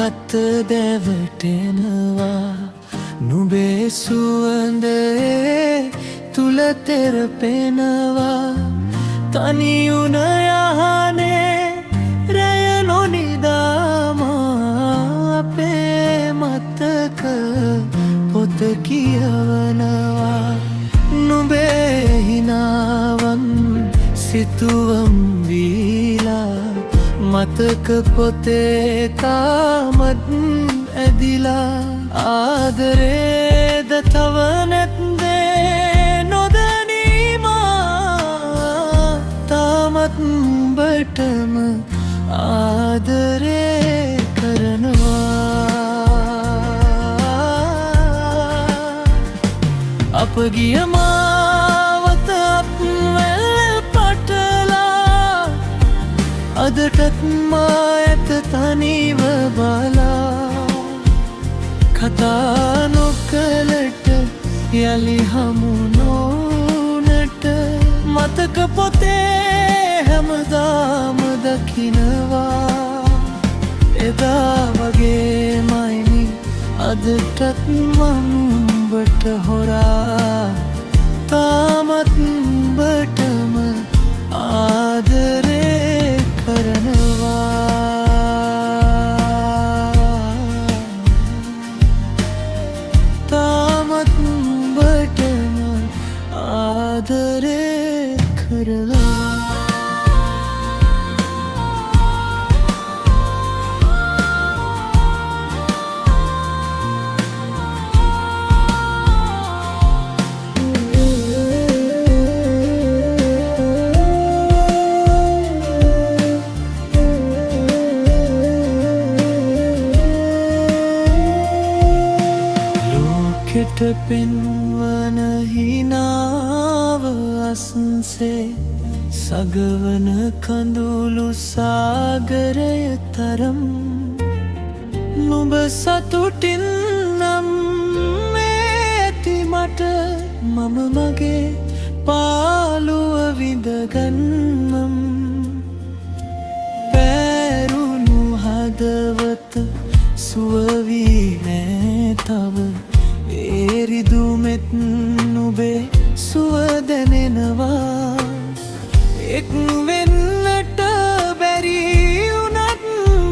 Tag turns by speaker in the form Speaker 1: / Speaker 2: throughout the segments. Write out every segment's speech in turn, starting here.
Speaker 1: අත දැවටෙනවා නුඹේ සුවඳේ තුල තෙරපෙනවා තනියුන යහනේ රැය නොනිදාම අපේ මතක පොත කියවනවා නුඹේ හිනාවන් සිතුවම් වීලා මතක පොතේ තාමත් ඇදිලා ආදරේද තව නැත්දේ නොදැනීමා තාමත් උඹටම ආදරේ කරනවා අප ගිය මාවත අප වැල් පටලා අදටත් මා ඇත තනිව බලා කතා නොකලට යලි හමු නොවුනට මතක පොතේ හැමදාම දකිනවා එදා වගේමයිනි අදටත් මම උඹට හොරා තාමත් උඹටම ආදරේ කරනවා තාමත් උඹටම ආදරේ කරනවා කෙට පෙන්වන හිනාව අස්සේ සගවන කඳුළු සාගරය තරම් නුඹ සතුටින් නම් ඇති මට මම මගේ පාළුව විඳගන්නම් පැරුණු හදවත සුවවී නෑ තව එරිදුමෙත් නුඹේ සුව දැනෙනවා එක් වෙන්නට බැරි වුණත්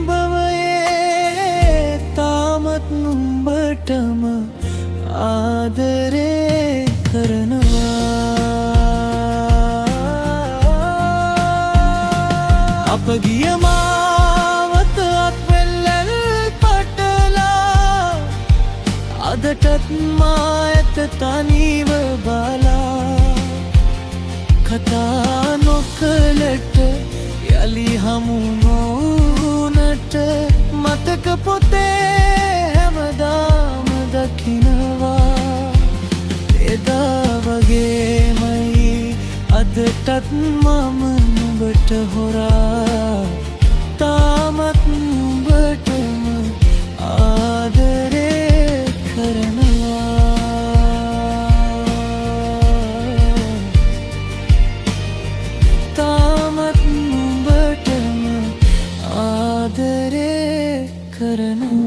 Speaker 1: භවයේ තාමත් නුඹටම ආදරේ කරනවා අප ගිය මාවත අත්වැල්ලල් පටලා අදටත් මා ඇත තනිව බලා කතා නොකලට යලි හමු නොවුනට මතක පොතේ හැමදාම දකිනවා එදා වගේමයි අදටත් මම නුඹට හොරා තාමත් නුඹටම ආදරේ තාමත් නුඹටම ආදරේ කරනවා